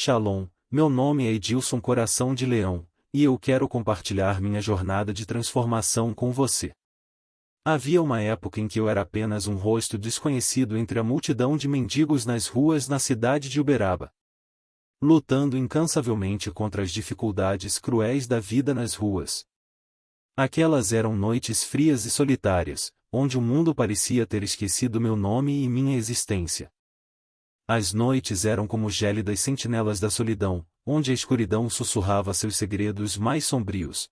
Shalom, meu nome é Edilson Coração de Leão, e eu quero compartilhar minha jornada de transformação com você. Havia uma época em que eu era apenas um rosto desconhecido entre a multidão de mendigos nas ruas na cidade de Uberaba. Lutando incansavelmente contra as dificuldades cruéis da vida nas ruas. Aquelas eram noites frias e solitárias, onde o mundo parecia ter esquecido meu nome e minha existência. As noites eram como gélidas sentinelas da solidão, onde a escuridão sussurrava seus segredos mais sombrios.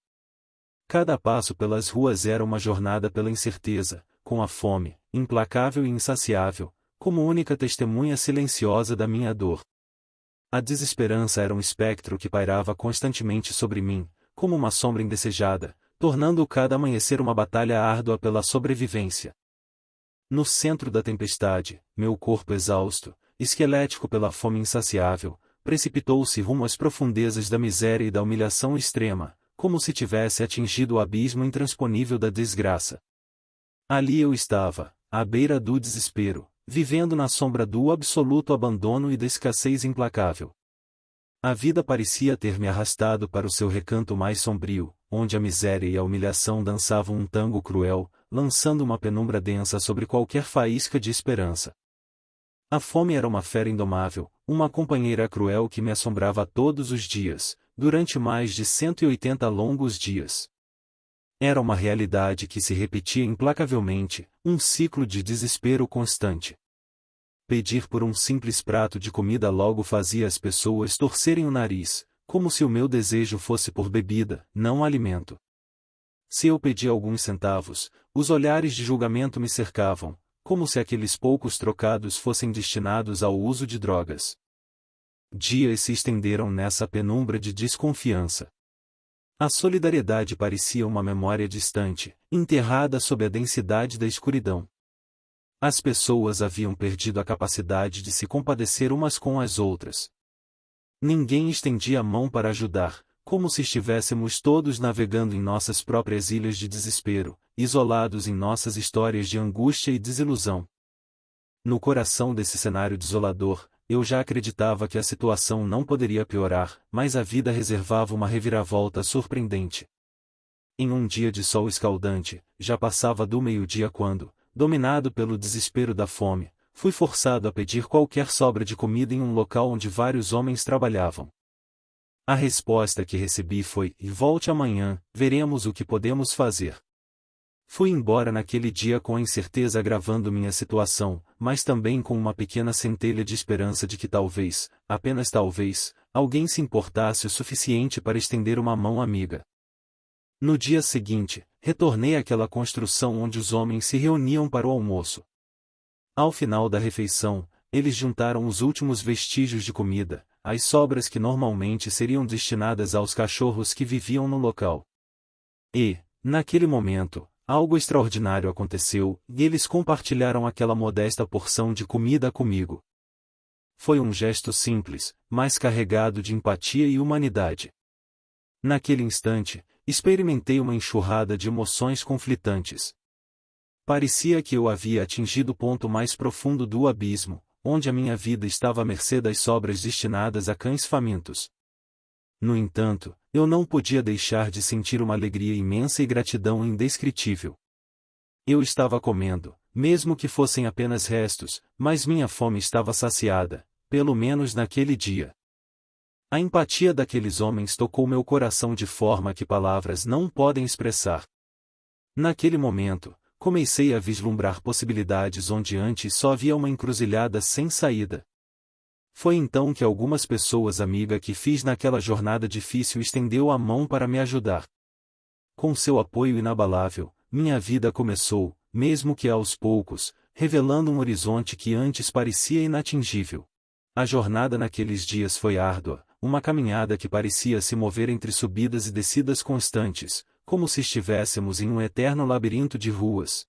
Cada passo pelas ruas era uma jornada pela incerteza, com a fome, implacável e insaciável, como única testemunha silenciosa da minha dor. A desesperança era um espectro que pairava constantemente sobre mim, como uma sombra indesejada, tornando cada amanhecer uma batalha árdua pela sobrevivência. No centro da tempestade, meu corpo exausto, esquelético pela fome insaciável, precipitou-se rumo às profundezas da miséria e da humilhação extrema, como se tivesse atingido o abismo intransponível da desgraça. Ali eu estava, à beira do desespero, vivendo na sombra do absoluto abandono e da escassez implacável. A vida parecia ter me arrastado para o seu recanto mais sombrio, onde a miséria e a humilhação dançavam um tango cruel, lançando uma penumbra densa sobre qualquer faísca de esperança. A fome era uma fera indomável, uma companheira cruel que me assombrava todos os dias, durante mais de 180 longos dias. Era uma realidade que se repetia implacavelmente, um ciclo de desespero constante. Pedir por um simples prato de comida logo fazia as pessoas torcerem o nariz, como se o meu desejo fosse por bebida, não alimento. Se eu pedia alguns centavos, os olhares de julgamento me cercavam, como se aqueles poucos trocados fossem destinados ao uso de drogas. Dias se estenderam nessa penumbra de desconfiança. A solidariedade parecia uma memória distante, enterrada sob a densidade da escuridão. As pessoas haviam perdido a capacidade de se compadecer umas com as outras. Ninguém estendia a mão para ajudar, como se estivéssemos todos navegando em nossas próprias ilhas de desespero, isolados em nossas histórias de angústia e desilusão. No coração desse cenário desolador, eu já acreditava que a situação não poderia piorar, mas a vida reservava uma reviravolta surpreendente. Em um dia de sol escaldante, já passava do meio-dia quando, dominado pelo desespero da fome, fui forçado a pedir qualquer sobra de comida em um local onde vários homens trabalhavam. A resposta que recebi foi: "Volte amanhã, veremos o que podemos fazer." Fui embora naquele dia com a incerteza agravando minha situação, mas também com uma pequena centelha de esperança de que talvez, apenas talvez, alguém se importasse o suficiente para estender uma mão amiga. No dia seguinte, retornei àquela construção onde os homens se reuniam para o almoço. Ao final da refeição, eles juntaram os últimos vestígios de comida, as sobras que normalmente seriam destinadas aos cachorros que viviam no local. E, naquele momento, algo extraordinário aconteceu, e eles compartilharam aquela modesta porção de comida comigo. Foi um gesto simples, mas carregado de empatia e humanidade. Naquele instante, experimentei uma enxurrada de emoções conflitantes. Parecia que eu havia atingido o ponto mais profundo do abismo, onde a minha vida estava à mercê das sobras destinadas a cães famintos. No entanto, eu não podia deixar de sentir uma alegria imensa e gratidão indescritível. Eu estava comendo, mesmo que fossem apenas restos, mas minha fome estava saciada, pelo menos naquele dia. A empatia daqueles homens tocou meu coração de forma que palavras não podem expressar. Naquele momento, comecei a vislumbrar possibilidades onde antes só havia uma encruzilhada sem saída. Foi então que algumas pessoas amigas que fiz naquela jornada difícil estendeu a mão para me ajudar. Com seu apoio inabalável, minha vida começou, mesmo que aos poucos, revelando um horizonte que antes parecia inatingível. A jornada naqueles dias foi árdua, uma caminhada que parecia se mover entre subidas e descidas constantes, como se estivéssemos em um eterno labirinto de ruas.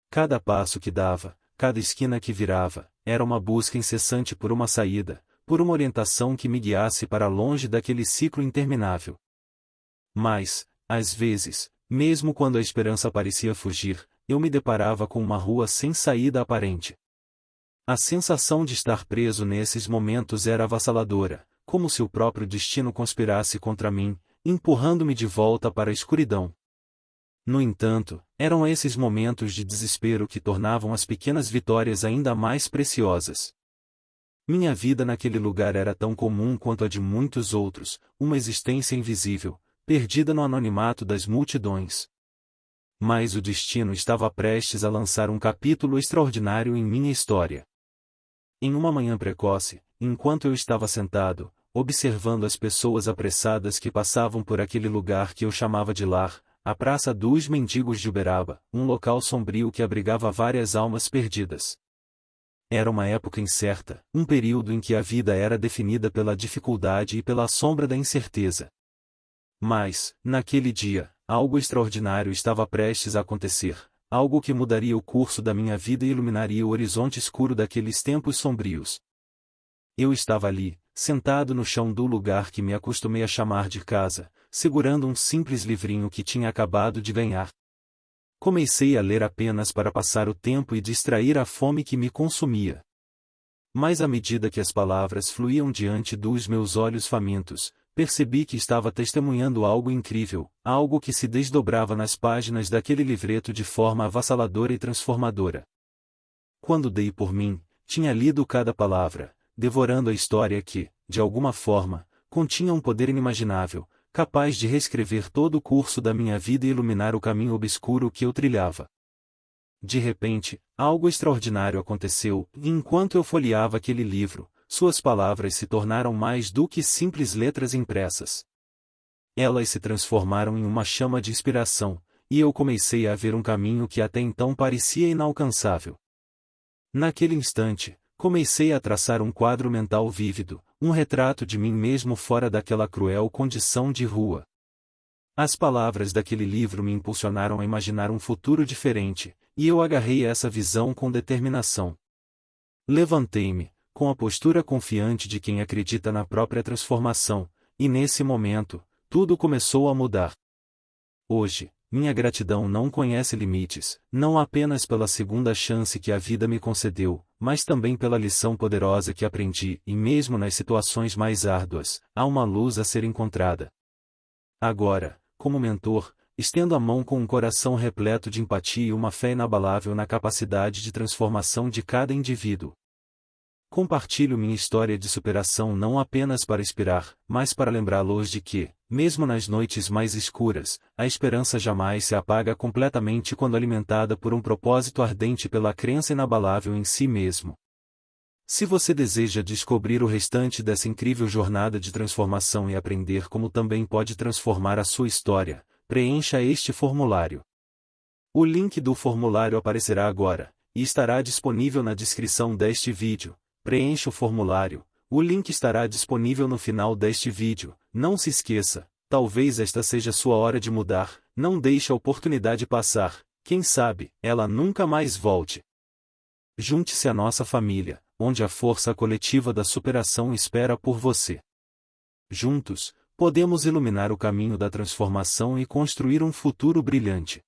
Cada passo que dava, cada esquina que virava, era uma busca incessante por uma saída, por uma orientação que me guiasse para longe daquele ciclo interminável. Mas, às vezes, mesmo quando a esperança parecia fugir, eu me deparava com uma rua sem saída aparente. A sensação de estar preso nesses momentos era avassaladora, como se o próprio destino conspirasse contra mim, empurrando-me de volta para a escuridão. No entanto, eram esses momentos de desespero que tornavam as pequenas vitórias ainda mais preciosas. Minha vida naquele lugar era tão comum quanto a de muitos outros, uma existência invisível, perdida no anonimato das multidões. Mas o destino estava prestes a lançar um capítulo extraordinário em minha história. Em uma manhã precoce, enquanto eu estava sentado, observando as pessoas apressadas que passavam por aquele lugar que eu chamava de lar, a Praça dos Mendigos de Uberaba, um local sombrio que abrigava várias almas perdidas. Era uma época incerta, um período em que a vida era definida pela dificuldade e pela sombra da incerteza. Mas, naquele dia, algo extraordinário estava prestes a acontecer, algo que mudaria o curso da minha vida e iluminaria o horizonte escuro daqueles tempos sombrios. Eu estava ali, sentado no chão do lugar que me acostumei a chamar de casa, segurando um simples livrinho que tinha acabado de ganhar. Comecei a ler apenas para passar o tempo e distrair a fome que me consumia. Mas à medida que as palavras fluíam diante dos meus olhos famintos, percebi que estava testemunhando algo incrível, algo que se desdobrava nas páginas daquele livreto de forma avassaladora e transformadora. Quando dei por mim, tinha lido cada palavra, devorando a história que, de alguma forma, continha um poder inimaginável, capaz de reescrever todo o curso da minha vida e iluminar o caminho obscuro que eu trilhava. De repente, algo extraordinário aconteceu, e enquanto eu folheava aquele livro, suas palavras se tornaram mais do que simples letras impressas. Elas se transformaram em uma chama de inspiração, e eu comecei a ver um caminho que até então parecia inalcançável. Naquele instante, comecei a traçar um quadro mental vívido, um retrato de mim mesmo fora daquela cruel condição de rua. As palavras daquele livro me impulsionaram a imaginar um futuro diferente, e eu agarrei essa visão com determinação. Levantei-me, com a postura confiante de quem acredita na própria transformação, e nesse momento, tudo começou a mudar. Hoje, minha gratidão não conhece limites, não apenas pela segunda chance que a vida me concedeu, mas também pela lição poderosa que aprendi, e mesmo nas situações mais árduas, há uma luz a ser encontrada. Agora, como mentor, estendo a mão com um coração repleto de empatia e uma fé inabalável na capacidade de transformação de cada indivíduo. Compartilho minha história de superação não apenas para inspirar, mas para lembrá-los de que, mesmo nas noites mais escuras, a esperança jamais se apaga completamente quando alimentada por um propósito ardente pela crença inabalável em si mesmo. Se você deseja descobrir o restante dessa incrível jornada de transformação e aprender como também pode transformar a sua história, preencha este formulário. O link do formulário aparecerá agora, e estará disponível na descrição deste vídeo. Preencha o formulário, o link estará disponível no final deste vídeo. Não se esqueça, talvez esta seja sua hora de mudar, não deixe a oportunidade passar, quem sabe, ela nunca mais volte. Junte-se à nossa família, onde a força coletiva da superação espera por você. Juntos, podemos iluminar o caminho da transformação e construir um futuro brilhante.